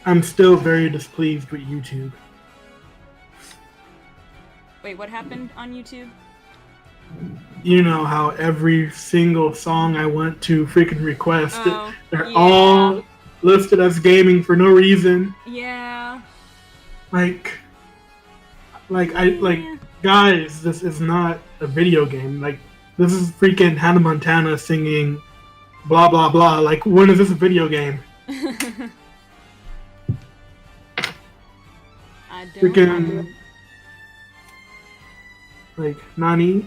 I'm still very displeased with YouTube. Wait, what happened on YouTube? You know how every single song I want to freaking request, Oh, they're yeah. all listed as gaming for no reason. Yeah. Like, like, Yeah. guys, this is not a video game. Like, this is freaking Hannah Montana singing blah blah blah. Like, when is this a video game? I don't know. Freaking, like, Nani?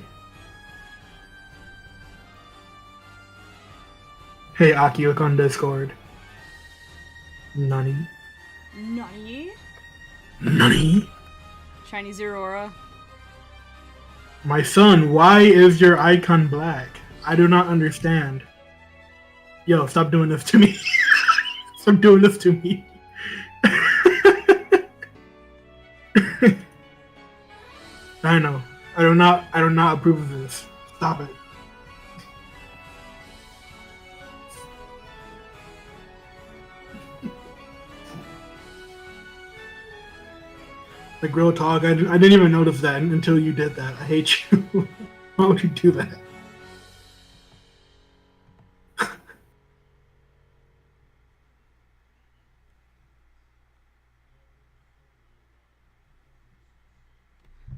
Hey, Aki, look on Discord. Nani? Nani? Nani? Chinese Aurora. My son, why is your icon black? I do not understand. Yo, stop doing this to me. Stop doing this to me. I know. I do not approve of this. Stop it. Like, real talk, I didn't even notice that until you did that. I hate you. Why would you do that?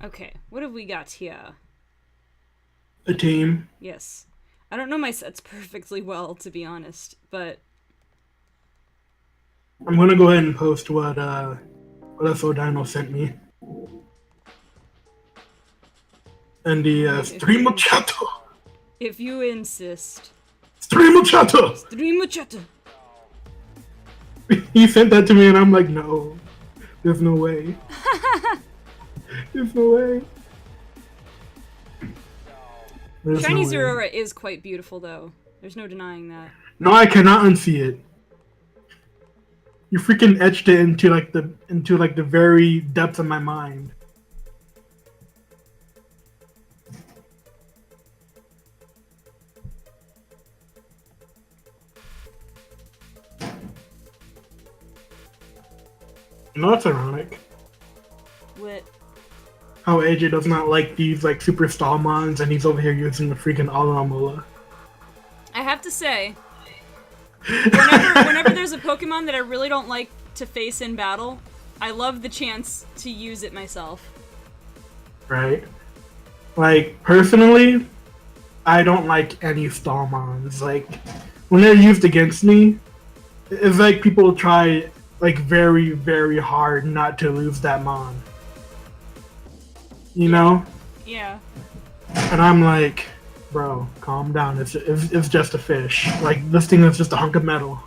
Okay, what have we got here? A team. Yes. I don't know my sets perfectly well, to be honest, but I'm gonna go ahead and post what SO Dino sent me. And the stream chat. if you insist. Stream chat. Stream chat. He sent that to me, and I'm like, no, there's no way. There's no way. There's Chinese no way. Aurora is quite beautiful, though. There's no denying that. No, I cannot unsee it. You freaking etched it into the very depths of my mind. You know, that's ironic. What? How AJ does not like these like super Stallmons, and he's over here using the freaking Alamola. I have to say, whenever there's a Pokemon that I really don't like to face in battle, I love the chance to use it myself. Right? Like, personally, I don't like any Stallmons. Like, when they're used against me, it's like people try like very, very hard not to lose that Mon. You know? Yeah. And I'm like, bro, calm down. It's just a fish. Like, this thing is just a hunk of metal.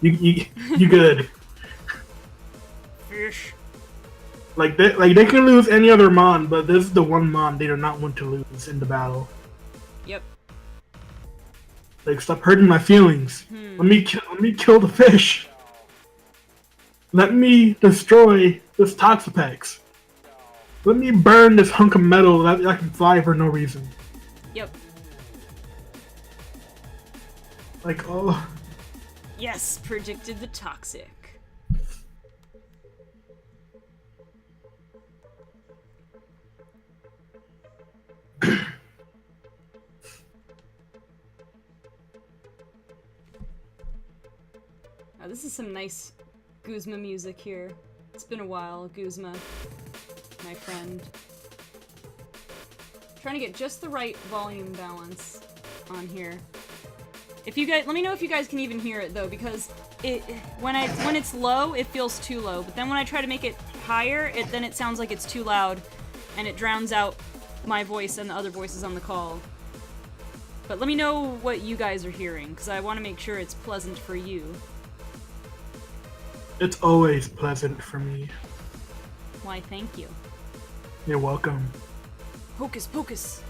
You good. Fish. Like they can lose any other Mon, but this is the one Mon they do not want to lose in the battle. Yep. Like, stop hurting my feelings. Let me kill the fish. Let me destroy this Toxapex. Let me burn this hunk of metal that can fly for no reason. Yep. Like, oh. Yes, predicted the toxic. Now, this is some nice Guzma music here. It's been a while, Guzma, my friend. Trying to get just the right volume balance on here. If you guys, let me know if you guys can even hear it though, because when it's low, it feels too low. But then when I try to make it higher, then it sounds like it's too loud, and it drowns out my voice and the other voices on the call. But let me know what you guys are hearing, because I want to make sure it's pleasant for you. It's always pleasant for me. Why, thank you. You're welcome. Hocus pocus.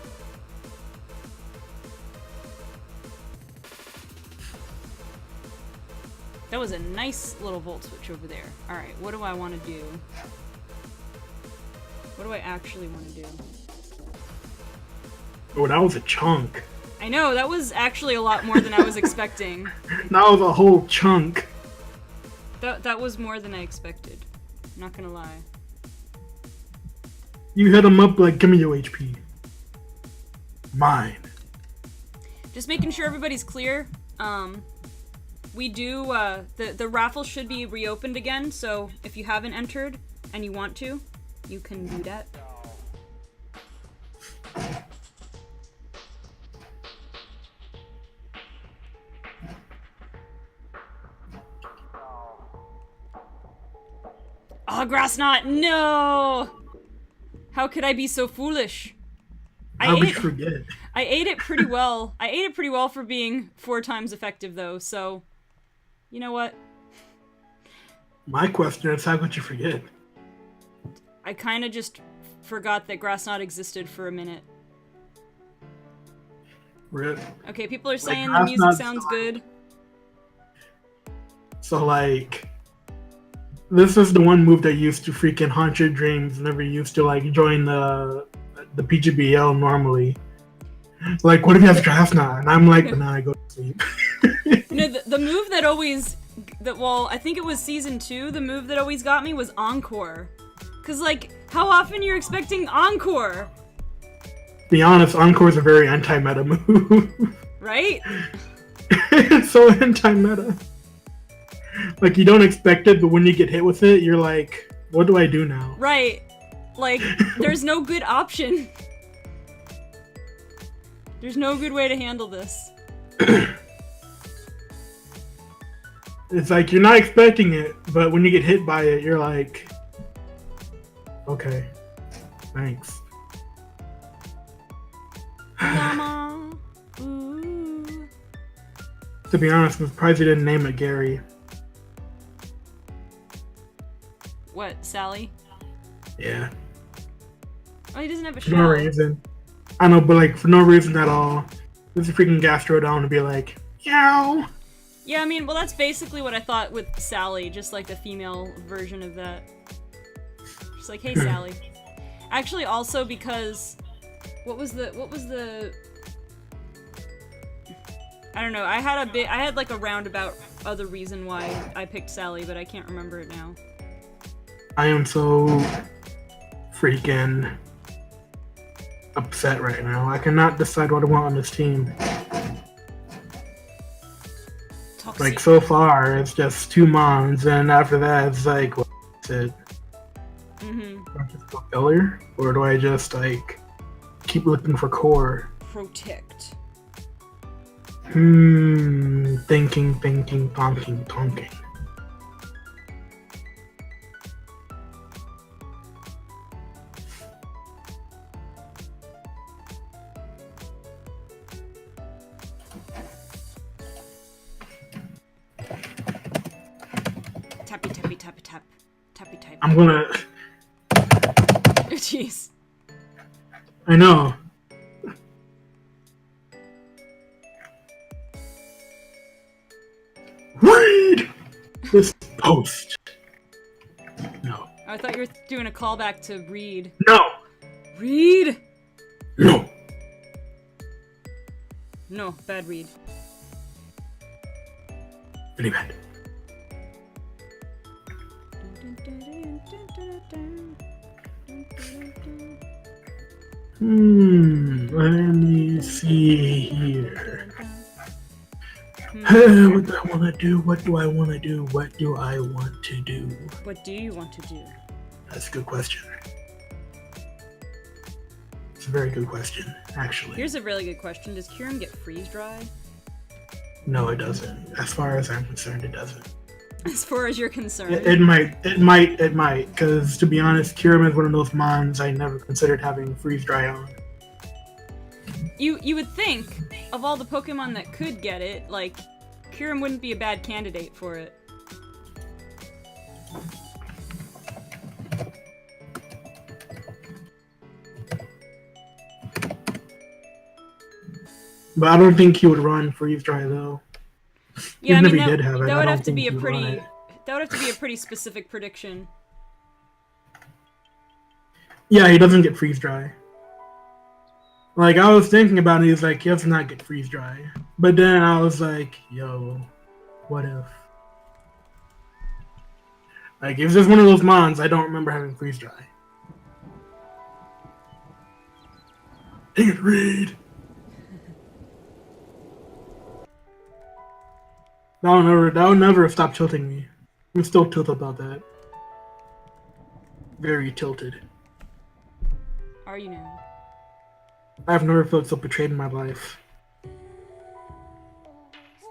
That was a nice little volt switch over there. Alright, what do I want to do? What do I actually want to do? Oh, that was a chunk. I know, that was actually a lot more than I was expecting. That was a whole chunk. That was more than I expected. Not gonna lie. You hit him up like, give me your HP. Mine. Just making sure everybody's clear. We do, the raffle should be reopened again, so if you haven't entered and you want to, you can do that. Oh, grass knot, no! How could I be so foolish? How would you forget? I ate it pretty well. I ate it pretty well for being 4 times effective, though, so... You know what? My question is, how could you forget? I kinda just forgot that grass knot existed for a minute. Rip. Okay, people are saying Like, the music sounds good. So, like... This is the one move that used to freaking haunt your dreams whenever you used to, like, join the PGBL normally. Like, what if you have grass knot? And I'm like, nah, I go to sleep. No, the move that always... well, I think it was season 2, the move that always got me was Encore. Cause, like, how often you're expecting Encore? Be honest, Encore is a very anti-meta move. Right? It's so anti-meta. Like, you don't expect it, but when you get hit with it, you're like, what do I do now? Right. Like, there's no good option. There's no good way to handle this. It's like, you're not expecting it, but when you get hit by it, you're like, okay, thanks. Mama. Ooh. To be honest, I'm surprised you didn't name it Gary. What, Sally? Yeah. Oh, he doesn't have a For no shell. reason. I know, but like, for no reason at all. There's a freaking Gastrodon to be like, meow. Yeah, I mean, well, that's basically what I thought with Sally, just like the female version of that. Just like, hey, Sally. Actually, also because, what was the, I don't know, I had like a roundabout other reason why I picked Sally, but I can't remember it now. I am so freaking upset right now. I cannot decide what I want on this team. Toxic. Like, so far, it's just 2 Mons, and after that, it's like, what's it? Mm-hmm. Do I just go filler? Or do I just, like, keep looking for core? Protect. Thinking, tonking. Tappy, tappy, tappy, tap. Tappy, tappy. I'm gonna... Jeez. I know. Read this post. No. I thought you were doing a callback to read. No. Read! No. No, bad read. Really bad. Let me see here. What do I want to do? What do I want to do? What do I want to do? What do you want to do? That's a good question. It's a very good question, actually. Here's a really good question. Does Kieran get freeze dry? No, it doesn't. As far as I'm concerned, it doesn't. As far as you're concerned. It might. Because to be honest, Kyurem is one of those mons I never considered having freeze dry on. You would think, of all the Pokemon that could get it, like, Kyurem wouldn't be a bad candidate for it. But I don't think he would run freeze dry though. Yeah, Even I mean, if he did have it, that I would don't have to think be a he would run pretty... it. That would have to be a pretty specific prediction. Yeah, he doesn't get freeze dry. Like, I was thinking about it, he's like, he does not get freeze dry. But then I was like, yo, what if? Like, if there's one of those mons, I don't remember having freeze dry. Dang it, Reed! That will never stop tilting me. I'm still tilted about that. Very tilted. Are you now? I've never felt so betrayed in my life.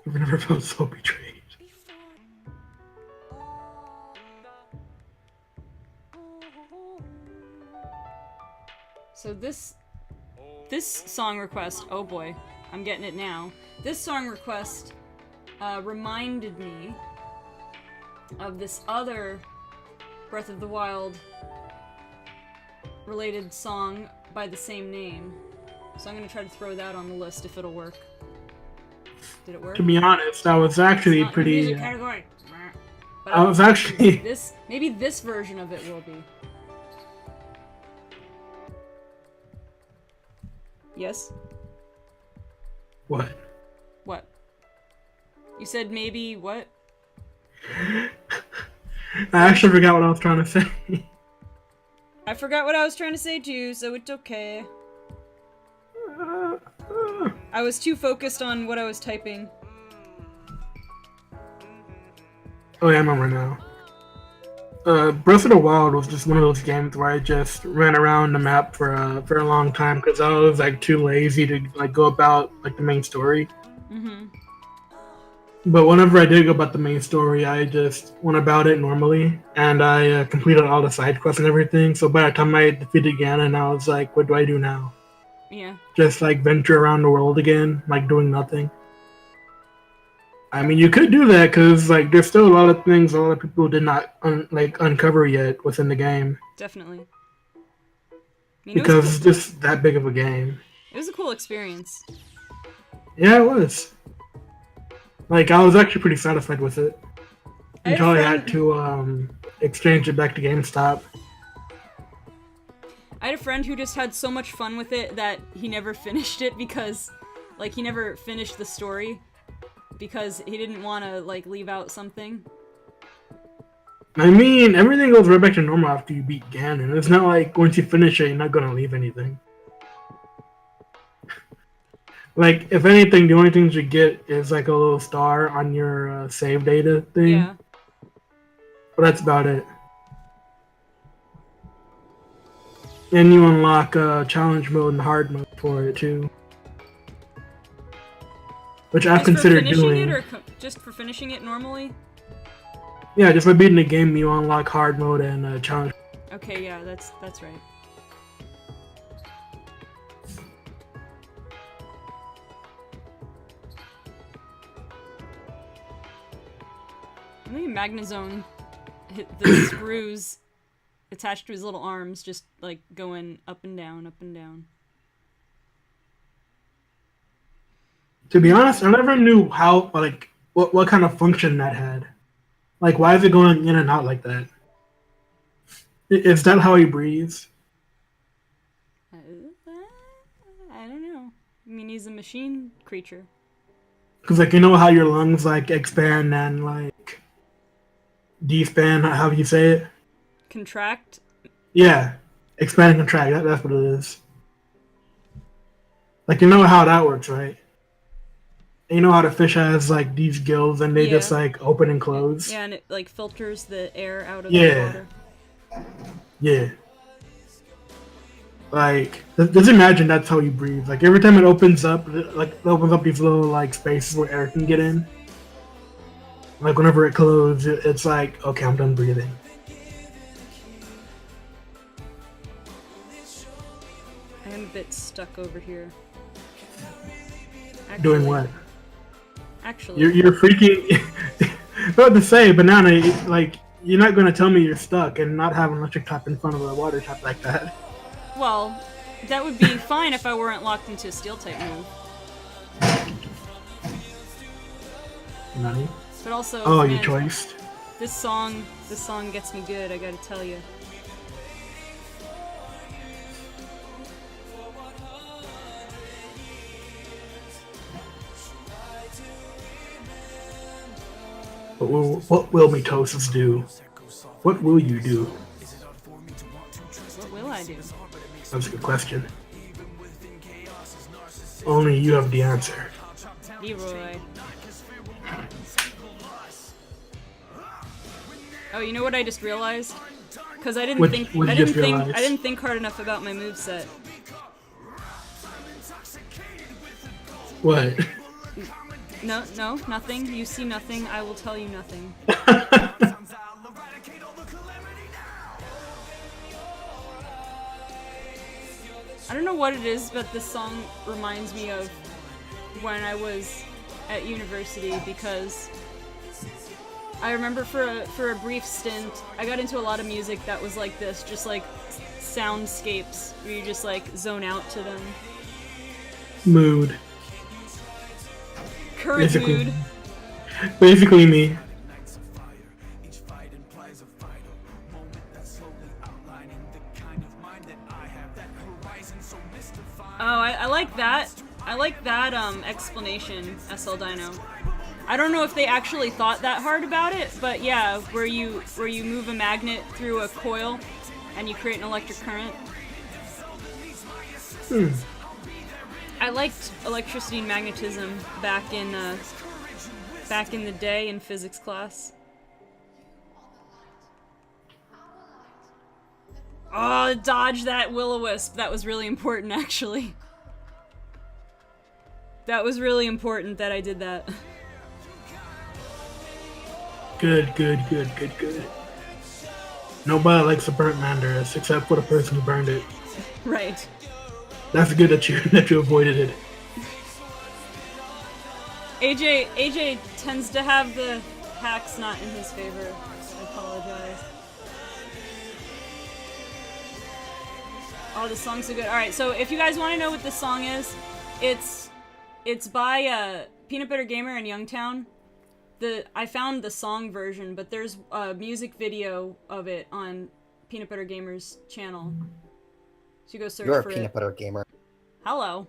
I've never felt so betrayed. So this song request, oh boy, I'm getting it now. This song request reminded me of this other Breath of the Wild related song by the same name. So I'm gonna try to throw that on the list if it'll work. Did it work? To be honest, I was actually It's not pretty. music category. But I was actually. maybe this version of it will be. Yes? What? What? You said maybe what? I actually forgot what I was trying to say. I forgot what I was trying to say too, so it's okay. I was too focused on what I was typing. Oh yeah, I remember now. Breath of the Wild was just one of those games where I just ran around the map for a long time because I was like too lazy to like go about like the main story. Mm-hmm. But whenever I did go about the main story, I just went about it normally, and I completed all the side quests and everything. So by the time I defeated Ganon, I was like, "What do I do now?" Yeah. Just like venture around the world again, like doing nothing. I mean, you could do that because like there's still a lot of things a lot of people did not uncover yet within the game. Definitely. I mean, Because it's just that big of a game. It was a cool experience. Yeah, it was. Like, I was actually pretty satisfied with it. Until I had to exchange it back to GameStop. I had a friend who just had so much fun with it that he never finished it because, like, he never finished the story because he didn't want to, like, leave out something. I mean, everything goes right back to normal after you beat Ganon. It's not like once you finish it, you're not gonna leave anything. Like, if anything, the only things you get is like a little star on your save data thing. Yeah. But that's about it. And you unlock challenge mode and hard mode for it too. Which I've considered doing. It or just for finishing it normally? Yeah, just by beating the game, you unlock hard mode and challenge. Okay, yeah, that's right. I think Magnezone hit the screws attached to his little arms, just like going up and down, up and down. To be honest, I never knew how, like, what kind of function that had. Like, why is it going in and out like that? Is that how he breathes? I don't know. I mean, he's a machine creature. Because, like, you know how your lungs, like, expand and, like, despan, how do you say it? Contract? Yeah. Expand and contract, that's what it is. Like, you know how that works, right? You know how the fish has, like, these gills and they just, like, open and close? Yeah, and it, like, filters the air out of the water. Yeah. Like, just imagine that's how you breathe. Like, every time it opens up, it opens up these little, like, spaces where air can get in. Like, whenever it closes, it's like, okay, I'm done breathing. I am a bit stuck over here. Actually, doing what? Actually. You're freaking... What to say, Banana, like, you're not going to tell me you're stuck and not have an electric tap in front of a water tap like that. Well, that would be fine if I weren't locked into a steel type move. Nani? But also, oh, man, you choiced. This song gets me good, I gotta tell you. What will Mitosis do? What will you do? What will I do? That's a good question. Only you have the answer. Leroy. Oh, you know what I just realized? Because I didn't What think you I just didn't think realized? I didn't think hard enough about my moveset. What? No, nothing. You see nothing. I will tell you nothing. I don't know what it is, but this song reminds me of when I was at university because I remember for a brief stint, I got into a lot of music that was like this, just like soundscapes where you just like zone out to them. Mood. Current mood. Basically me. Oh, I like that. I like that explanation, SL Dino. I don't know if they actually thought that hard about it, but yeah, where you move a magnet through a coil and you create an electric current. I liked electricity and magnetism back in the day in physics class. Oh, dodge that will-o-wisp. That was really important, actually. That was really important that I did that. Good. Nobody likes a burnt Mandaris except for the person who burned it. Right. That's good that you avoided it. AJ tends to have the hacks not in his favor. I apologize. Oh, this song's so good. Alright, so if you guys want to know what this song is, it's by Peanut Butter Gamer in Youngtown. I found the song version, but there's a music video of it on Peanut Butter Gamer's channel. So you go search You're for a Peanut it. Butter Gamer. Hello.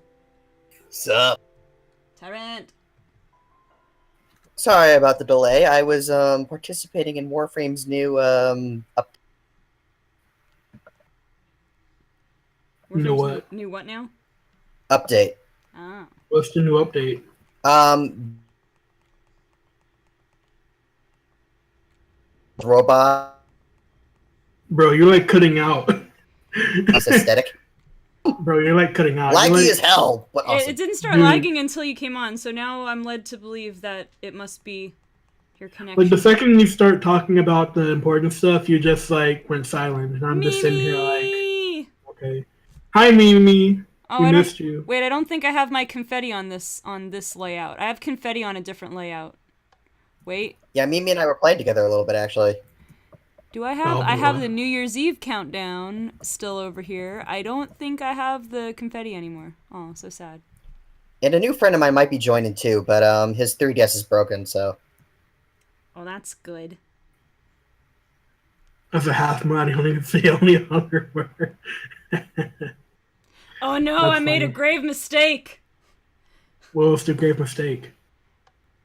Sup? Tyrant. Sorry about the delay. I was participating in Warframe's new New what? New what now? update. Ah. What's the new update? Robot Bro, you're like cutting out. aesthetic. Bro, you're like cutting out. Laggy Like, as hell, but awesome. It didn't start Dude. lagging until you came on, so now I'm led to believe that it must be your connection. like the second you start talking about the important stuff, you just like went silent, and I'm just sitting here like, Mimi! okay. Hi, Mimi. Oh, We I missed don't. you. Wait, I don't think I have my confetti on this layout. I have confetti on a different layout. Wait, Yeah, Mimi and I were playing together a little bit, actually. do I have? Oh, I have boy. the New Year's Eve countdown still over here. I don't think I have the confetti anymore. Oh, so sad. And a new friend of mine might be joining too, but his 3DS is broken, so... Oh, that's good. That's a half mod. You only say only 100 word. Oh no, That's I made a funny. grave mistake. What was the grave mistake?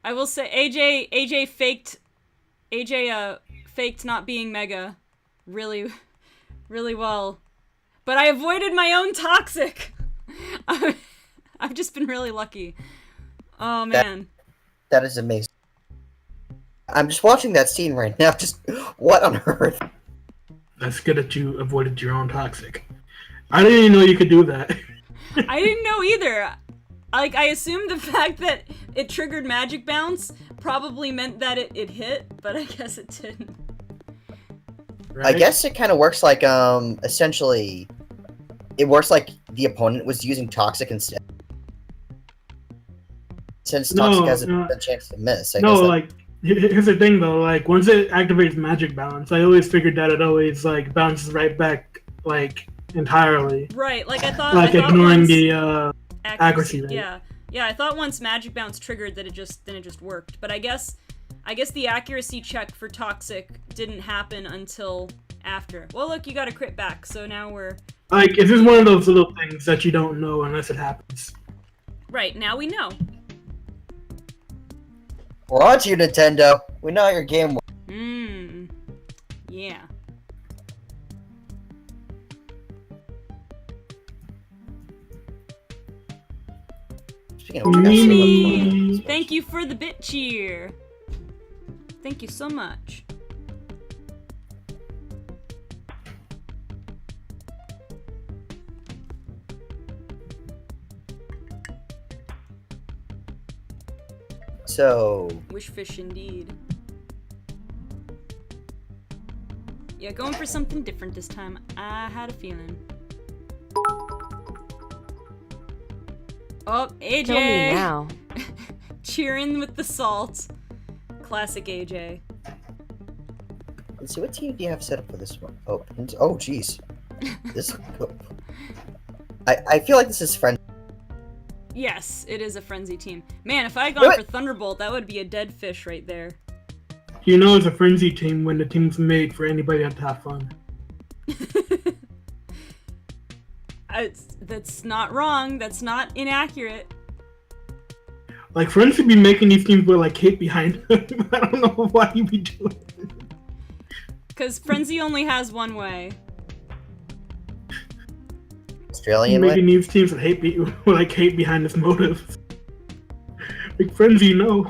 I will say AJ faked not being Mega really well. But I avoided my own toxic. I've just been really lucky. Oh man. That is amazing. I'm just watching that scene right now, just... What on earth? That's good that you avoided your own toxic. I didn't even know you could do that. I didn't know either. Like, I assumed the fact that it triggered Magic Bounce probably meant that it hit, but I guess it didn't. Right? I guess it kind of works like, essentially... It works like the opponent was using Toxic instead. Since Toxic has a chance to miss, I guess that... like, here's the thing though, like, once it activates Magic Bounce, I always figured that it always, like, bounces right back, like, entirely. Right, like I thought. Like, I thought ignoring once the, accuracy rate. Yeah. I thought once Magic Bounce triggered that it just worked. But I guess the accuracy check for Toxic didn't happen until after. Well, look, you got a crit back, so now we're Like, it's just one of those little things that you don't know unless it happens. right. Now we know. We're on to you, Nintendo. We know how your game works. Speaking of which, I gotta see what Me! phone. Thank you for the bit cheer. Thank you so much. So, Wishfish indeed. Yeah, going for something different this time. I had a feeling. Oh, AJ! Tell me now. Cheering with the salt. Classic AJ. let's see, what team do you have set up for this one? Oh, oh, jeez. This. I feel like this is friend. Yes, it is a frenzy team. Man, if I had gone for Thunderbolt, that would be a dead fish right there. You know it's a frenzy team when the team's made for anybody to have fun. That's not wrong. That's not inaccurate. Like, Frenzy be making these teams with, like, hate behind them. I don't know why you be doing it. Because Frenzy only has one way. Australian Making way? these teams with hate behind this motive. Like, Frenzy, no.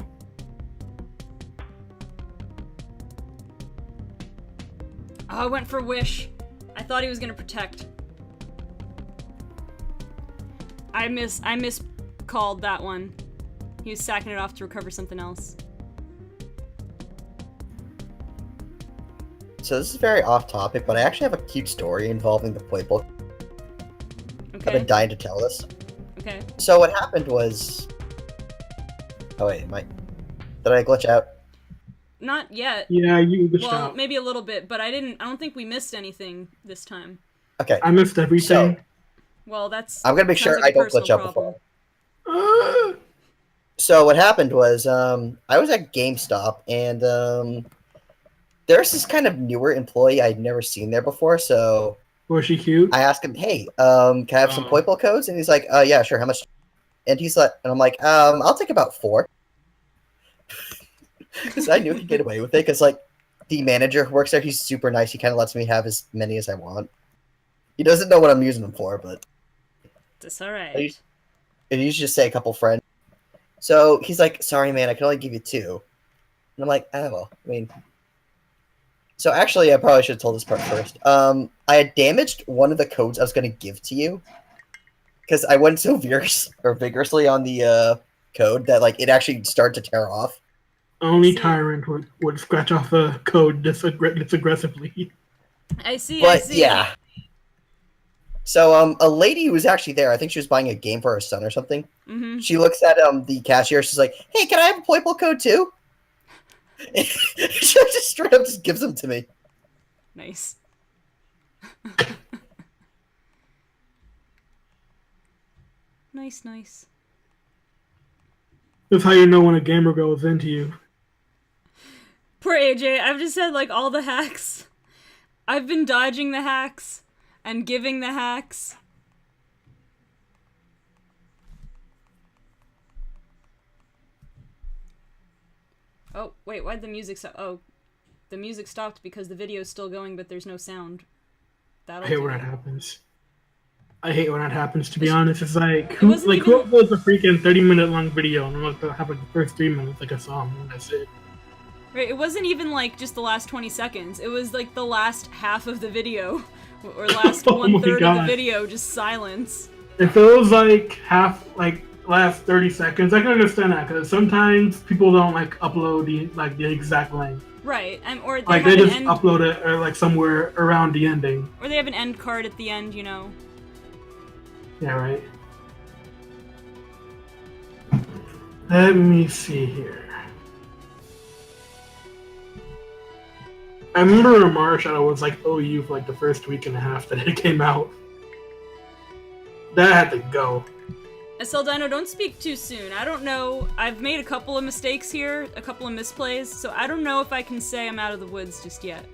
Oh, I went for Wish. I thought he was gonna protect. I miscalled that one. He was sacking it off to recover something else. So this is very off topic, but I actually have a cute story involving the playbook. I've Okay. been dying to tell this. Okay. So what happened was... Oh wait, did I glitch out? Not yet. Yeah, you missed Well, out. maybe a little bit, but I don't think we missed anything this time. Okay, I missed everything. Well, that's. I'm gonna make sure sounds like I a don't glitch personal out problem. before. So what happened was, I was at GameStop, and there's this kind of newer employee I'd never seen there before, so Was she cute? I asked him, hey, can I have some Poiple codes? And he's like, yeah, sure, how much? And he's like, and I'm like, I'll take about 4. Because I knew he'd get away with it, because, like, the manager who works there, he's super nice, he kind of lets me have as many as I want. He doesn't know what I'm using them for, but... That's alright. And you should just say a couple friends. So he's like, sorry, man, I can only give you 2. And I'm like, oh, well, I mean... So actually, I probably should have told this part first. I had damaged one of the codes I was going to give to you. Because I went so vigorously on the code that, like, it actually started to tear off. Only Tyrant would scratch off a code this aggressively. I see, But, I see. yeah. So, a lady who was actually there, I think she was buying a game for her son or something. Mm-hmm. She looks at the cashier, she's like, hey, can I have a Playable code too? She just straight up just gives them to me. Nice. Nice. That's how you know when a gamer girl is into you. Poor AJ, I've just had, like, all the hacks. I've been dodging the hacks and giving the hacks. Oh, wait, why'd the music stop? Oh, the music stopped because the video's still going, but there's no sound. I hate when that happens. I hate when that happens, to be It's- honest. It's like, It who wasn't even- uploads a freaking 30-minute long video and wants to have like the first 3 minutes like a song, and that's it. Right, it wasn't even, like, just the last 20 seconds. It was, like, the last half of the video. Or last Oh my 1/3 of the God. video, just silence. If it was like last 30 seconds, I can understand that, because sometimes people don't like upload the exact length. Right, or they Like have they an just end, upload it or like somewhere around the ending. or they have an end card at the end, you know. Yeah, right. Let me see here. I remember Mario Shadow was like OU for like the first week and a half that it came out. That had to go. SL Dino, don't speak too soon. I don't know. I've made a couple of mistakes here, a couple of misplays, so I don't know if I can say I'm out of the woods just yet.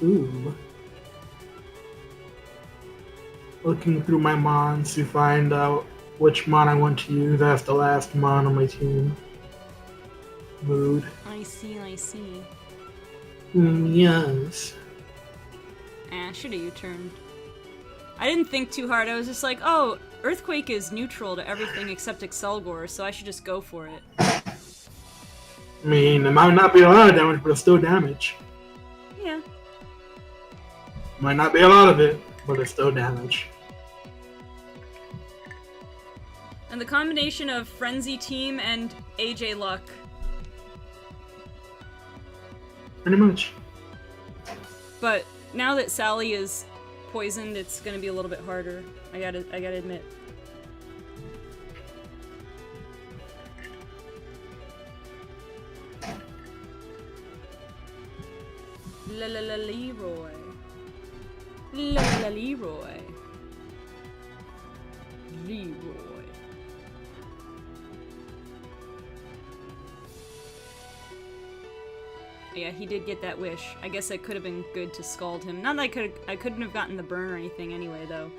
Ooh. Looking through my mons to find out which mon I want to use as the last mon on my team. Mood. I see. Yes. Should've U-turned. I didn't think too hard. I was just like, oh, Earthquake is neutral to everything except Excelgor, so I should just go for it. I mean, it might not be a lot of damage, but it's still damage. Yeah. Might not be a lot of it, but it's still damage. And the combination of Frenzy Team and AJ Luck. Pretty much. But now that Sally is poisoned, it's gonna be a little bit harder. I gotta admit. La la la Leroy. La la Leroy. Leroy. Yeah, he did get that wish. I guess it could have been good to scald him. Not that I couldn't have gotten the burn or anything anyway, though.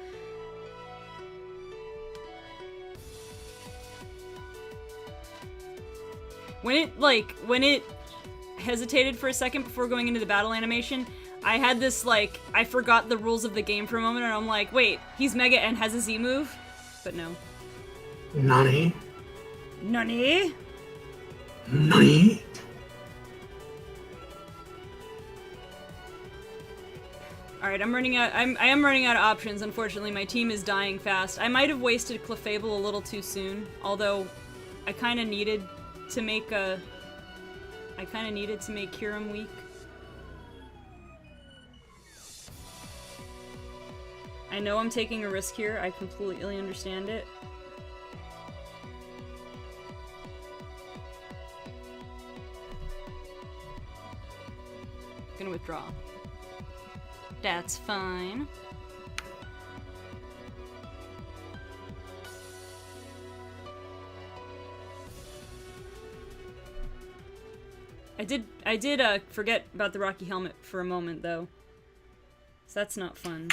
When it hesitated for a second before going into the battle animation, I had this, like, I forgot the rules of the game for a moment, and I'm like, wait, he's Mega and has a Z move? But no. Nani? Nani? Nani? Alright, I am running out of options. Unfortunately, my team is dying fast. I might have wasted Clefable a little too soon, although I kind of needed to make Kyurem weak. I know I'm taking a risk here. I completely understand it. Gonna withdraw. That's fine. I did forget about the Rocky Helmet for a moment, though. So that's not fun.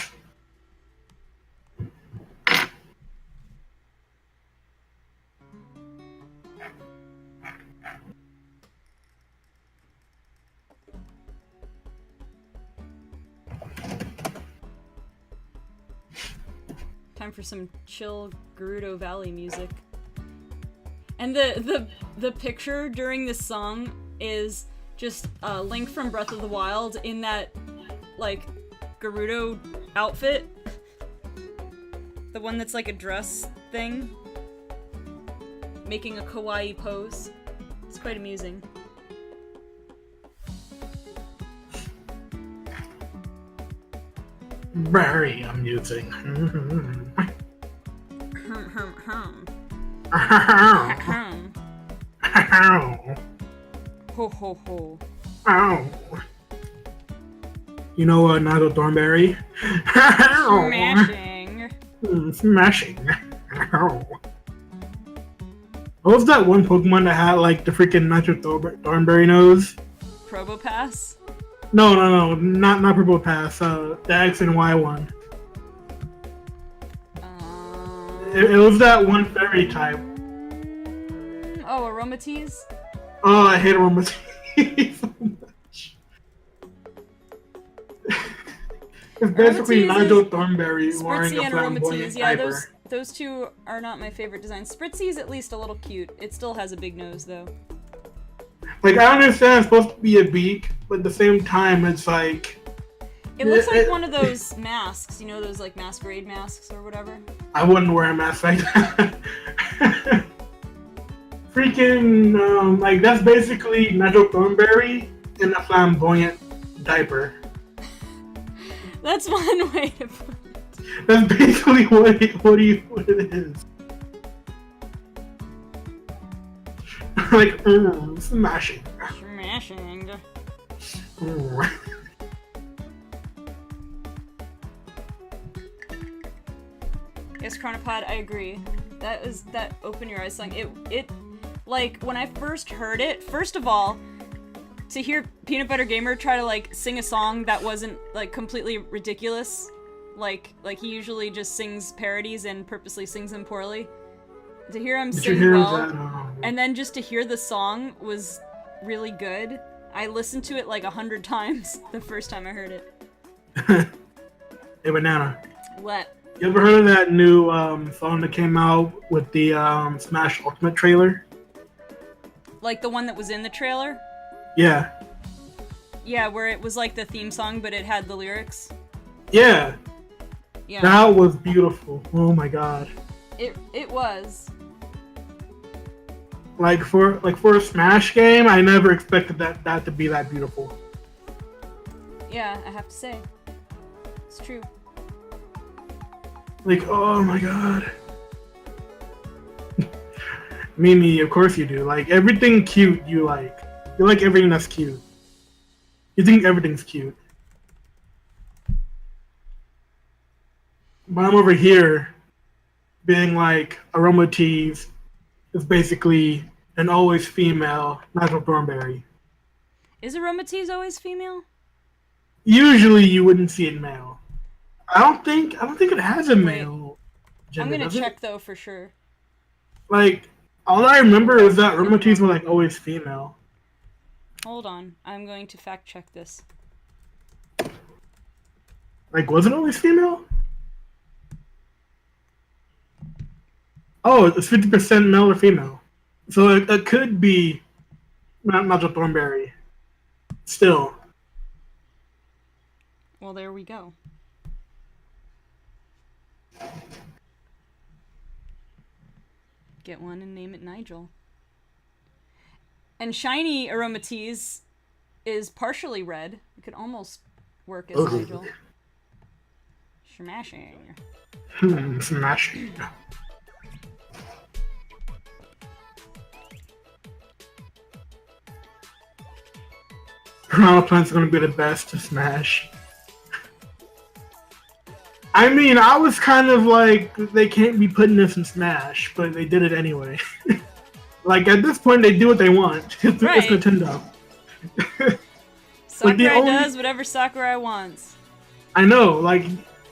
Time for some chill Gerudo Valley music. And the picture during this song is just Link from Breath of the Wild in that, like, Gerudo outfit. The one that's like a dress thing. Making a kawaii pose. It's quite amusing. Very amusing. Ho ho ho. Ow. You know what, Nazo Thornberry? Smashing. Smashing. What was that one Pokemon that had like the freaking Nitro Thornberry nose? Probopass? No, not Purple Pass. The X and Y one. It was that one fairy type. Oh, Aromatisse? Oh, I hate Aromatisse so much. It's basically Nigel Thornberry wearing Spritzy a and flamboyant Aromatisse. Yeah, diaper. those two are not my favorite designs. Spritzy's at least a little cute. It still has a big nose, though. Like, I understand it's supposed to be a beak, but at the same time, it's like... It looks like one of those masks, you know, those, like, masquerade masks or whatever. I wouldn't wear a mask like that. Freaking, like, that's basically Nigel Thornberry in a flamboyant diaper. That's one way to put it. That's basically what it is. Like, smashing. Smashing. Yes, Chronopod, I agree. That Open Your Eyes song. It like, when I first heard it, first of all, to hear Peanut Butter Gamer try to, like, sing a song that wasn't, like, completely ridiculous, like he usually just sings parodies and purposely sings them poorly. To hear him sing well, and then just to hear the song was really good. I listened to it like 100 times the first time I heard it. Hey, Banana. What? You ever heard of that new song that came out with the Smash Ultimate trailer? Like the one that was in the trailer? Yeah. Yeah, where it was like the theme song, but it had the lyrics. Yeah. Yeah. That was beautiful. Oh my god. It was. Like for a Smash game, I never expected that to be that beautiful. Yeah, I have to say. It's true. Like, oh my god. Mimi, of course you do. Like, everything cute you like. You like everything that's cute. You think everything's cute. But I'm over here being like, Aromatisse is basically an always female natural thornberry. Is Aromatisse always female? Usually you wouldn't see it male. I don't think it has a male gender. I'm gonna does it? check though for sure. Like, all I remember is that Aromatisse were like always female. Hold on, I'm going to fact check this. Like, was it always female? Oh, it's 50% male or female. So it could be natural thornberry. Still. Well, there we go. Get one and name it Nigel. And shiny Aromatisse is partially red. It could almost work as Nigel. Smashing. Smashing. Piranha Plant's gonna be the best to smash. I mean, I was kind of like, they can't be putting this in Smash, but they did it anyway. Like, at this point, they do what they want. It's Nintendo. Sakurai does whatever Sakurai wants. I know, like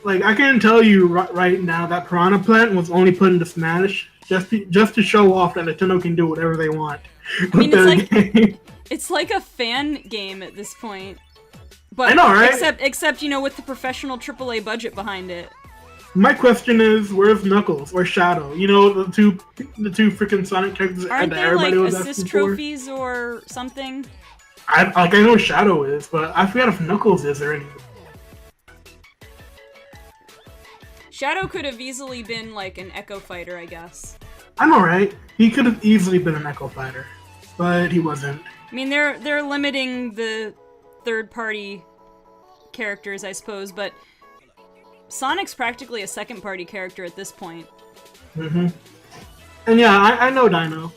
I can tell you right now that Piranha Plant was only put into Smash just to show off that Nintendo can do whatever they want. I mean, it's like a fan game at this point. But I know, right? Except, you know, with the professional AAA budget behind it. My question is, where's Knuckles or Shadow? You know, the two freaking Sonic characters Aren't that there everybody like was assist asking trophies or something? I know Shadow is, but I forgot if Knuckles is or anything. Shadow could have easily been like an Echo Fighter, I guess. I know, right? He could have easily been an Echo Fighter, but he wasn't. I mean, they're limiting the third-party characters, I suppose, but Sonic's practically a second-party character at this point. Mm-hmm. And yeah, I know Dino.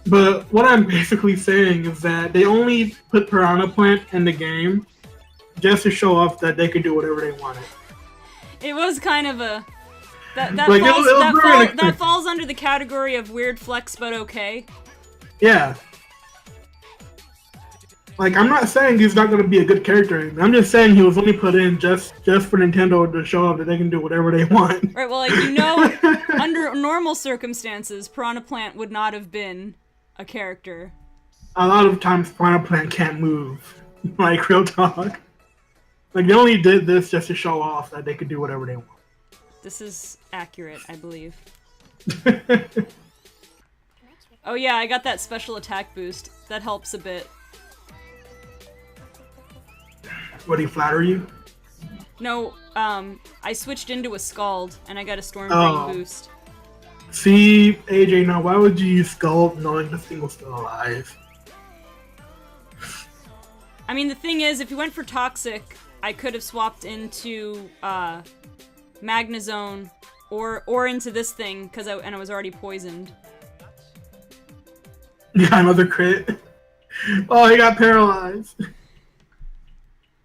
But what I'm basically saying is that they only put Piranha Plant in the game just to show off that they could do whatever they wanted. It was kind of a... That falls under the category of weird flex, but okay. Yeah. Like, I'm not saying he's not going to be a good character. I'm just saying he was only put in just for Nintendo to show off that they can do whatever they want. Right, well, like, you know, under normal circumstances, Piranha Plant would not have been a character. A lot of times, Piranha Plant can't move. Like, real talk. Like, they only did this just to show off that they could do whatever they want. This is accurate, I believe. Oh yeah, I got that special attack boost. That helps a bit. Would he flatter you? No, I switched into a Scald, and I got a Stormbrain boost. See, AJ, now why would you use Scald knowing this thing was still alive? I mean, the thing is, if you went for Toxic, I could have swapped into, Magnezone, or into this thing, and I was already poisoned. Yeah, another crit. Oh, he got paralyzed.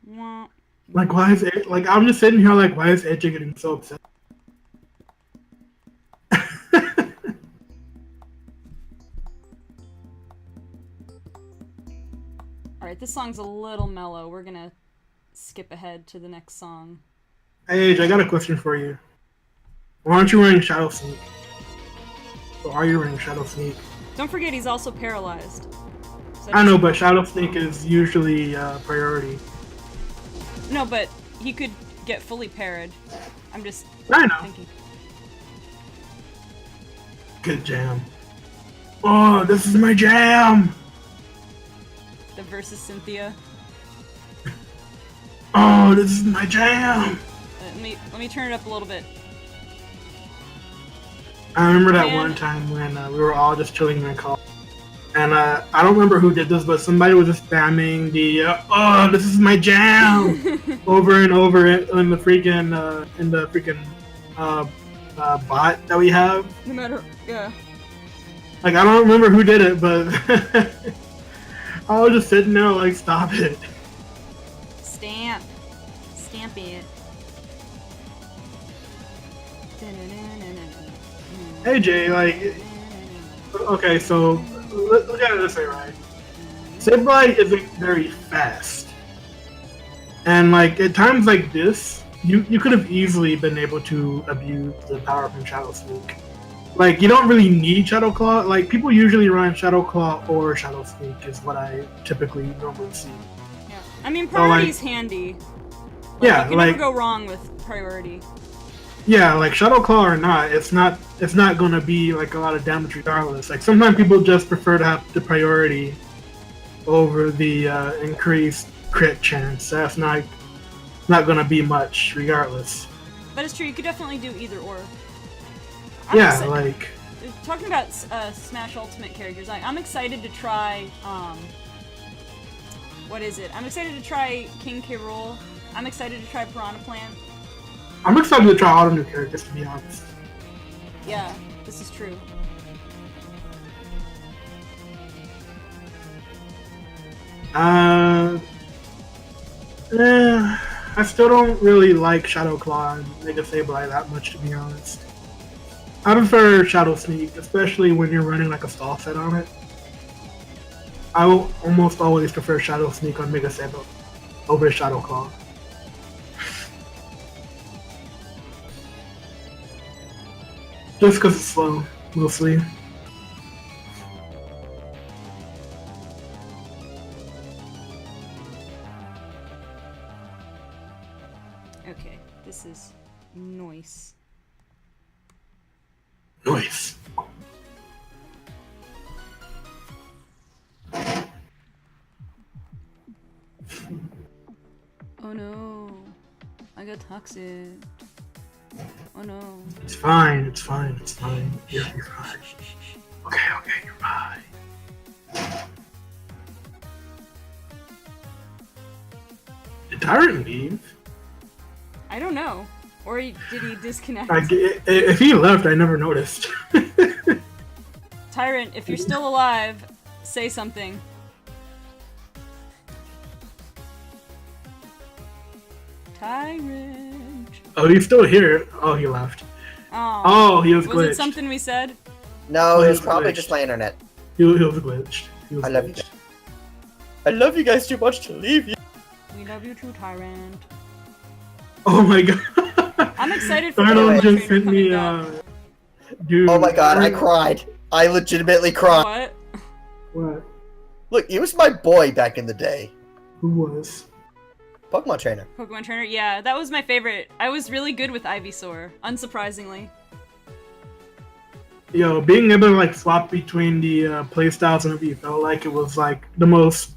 Wah. Like, why is it? Like, I'm just sitting here like, why is AJ getting so upset? Alright, this song's a little mellow. We're gonna skip ahead to the next song. Hey, AJ, I got a question for you. Why aren't you wearing Shadow Sneak? Or are you wearing Shadow Sneak? Don't forget he's also paralyzed. So I know, but Shadow Sneak is usually priority. No, but he could get fully parried. I'm just I know. thinking. Good jam. Oh, this is my jam! The versus Cynthia. Oh, this is my jam! Let me turn it up a little bit. I remember that Man. one time when we were all just chilling in the car. And I don't remember who did this, but somebody was just spamming the "Oh, this is my jam" over and over in the freaking bot that we have. No matter, yeah. Like I don't remember who did it, but I was just sitting there like, stop it. Stamp it. Hey Jay, like, okay, so look at it this way, right? Sableye isn't very fast, and like at times like this, you could have easily been able to abuse the power from Shadow Sneak. Like you don't really need Shadow Claw. Like people usually run Shadow Claw or Shadow Sneak is what I typically normally see. Yeah. I mean, priority's handy. Like, Yeah, you can like never go wrong with priority. yeah, like Shadow Claw or not, it's not gonna be like a lot of damage regardless. Like sometimes people just prefer to have the priority over the increased crit chance. That's not gonna be much regardless. But it's true, you could definitely do either or. Yeah, like talking about Smash Ultimate characters, I'm excited to try. What is it? I'm excited to try King K. Rool. I'm excited to try Piranha Plant. I'm excited to try all the new characters, to be honest. Yeah, this is true. I still don't really like Shadow Claw and Mega Sableye that much, to be honest. I prefer Shadow Sneak, especially when you're running like a stall set on it. I will almost always prefer Shadow Sneak on Mega Sableye over Shadow Claw. Just because it's slow, mostly. Okay, this is nice. Nice. Oh no, I got toxic. Oh no. It's fine, it's fine, it's fine. You're fine. Okay, you're fine. Did Tyrant leave? I don't know. Or did he disconnect? If he left, I never noticed. Tyrant, if you're still alive, say something. Tyrant. Oh, he's still here. Oh, he left. Oh, he was glitched. Was it something we said? No, Oh, it was he's probably glitched. just my internet. He was glitched. He was I love you glitched. guys. I love you guys too much to leave you. We love you too, Tyrant. Oh my god. I'm excited for Arnold Pokemon just Trainer sent me, coming back. dude. Oh my god, I cried. I legitimately cried. What? What? Look, he was my boy back in the day. Who was? Pokemon trainer. Pokemon Trainer? Yeah, that was my favorite. I was really good with Ivysaur, unsurprisingly. Yo, being able to like swap between the playstyles and it felt like it was like the most,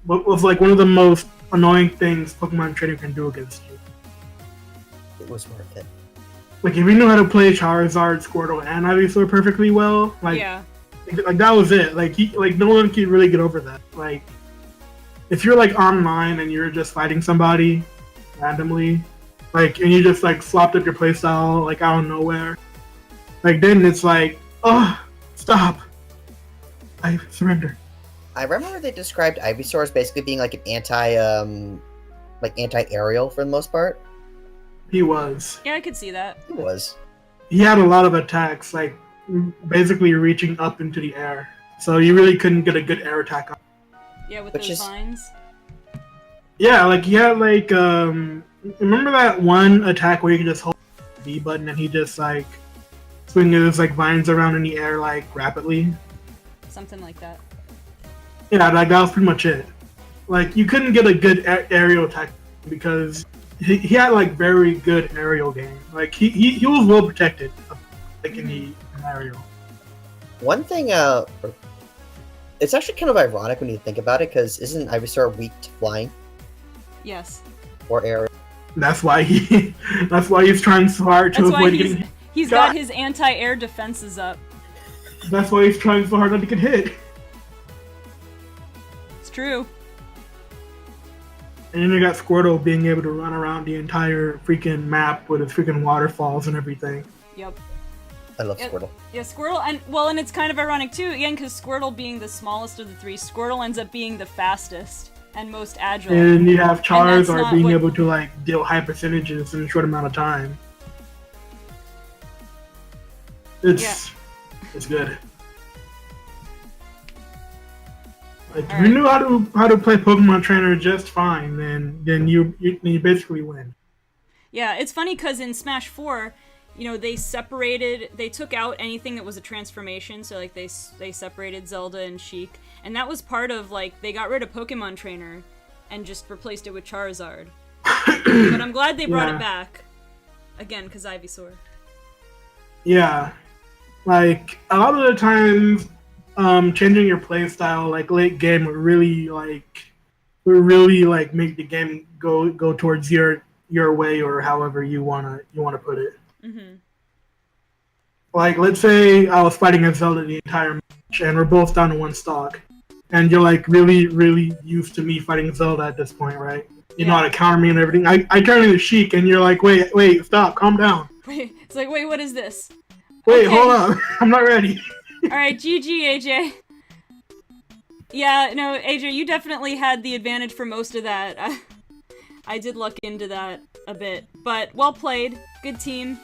what was like one of the most annoying things Pokemon Trainer can do against you. It was worth it. Like if you knew how to play Charizard, Squirtle, and Ivysaur perfectly well, like Yeah. like that was it. Like no one could really get over that. Like if you're like online and you're just fighting somebody randomly, like and you just like swapped up your playstyle like out of nowhere, like then it's like, oh, stop. I surrender. I remember they described Ivysaur as basically being like an anti-aerial for the most part. He was. Yeah, I could see that. He was. He had a lot of attacks, like basically reaching up into the air. So you really couldn't get a good air attack on. Yeah, with Which those is- vines. Yeah, like he had like remember that one attack where you could just hold the B button and he just like swing his like vines around in the air like rapidly? Something like that. Yeah, like that was pretty much it. Like you couldn't get a good aerial attack because he had like very good aerial game. Like he was well protected, like in the aerial. One thing, it's actually kind of ironic when you think about it, because isn't Ivysaur weak to flying Yes. or air? That's why he's trying so hard to That's why avoid getting. he's got his anti-air defenses up. That's why he's trying so hard not to get hit. It's true. And then you got Squirtle being able to run around the entire freaking map with his freaking waterfalls and everything. Yep. I love Squirtle. Yeah, Squirtle, and it's kind of ironic too, again, because Squirtle being the smallest of the three, Squirtle ends up being the fastest and most agile. And you have Charizard being what... able to like deal high percentages in a short amount of time. It's good. Like, if you knew how to play Pokemon Trainer just fine, then you basically win. Yeah, it's funny because in Smash 4, you know, they took out anything that was a transformation, so like they separated Zelda and Sheik, and that was part of like they got rid of Pokemon Trainer and just replaced it with Charizard. But I'm glad they brought it back again because Ivysaur. Yeah, like a lot of the times, changing your playstyle like late game would really make the game go towards your way or however you wanna put it. Mm-hmm. Like, let's say I was fighting against Zelda the entire match, and we're both down to one stock, and you're like really, really used to me fighting Zelda at this point, right? You know how to counter me and everything. I turn into Sheik, and you're like, wait, stop, calm down. Wait, it's like, wait, what is this? Wait, hold on, I'm not ready. All right, GG, AJ. Yeah, no, AJ, you definitely had the advantage for most of that. I did luck into that a bit, but well played. Good team.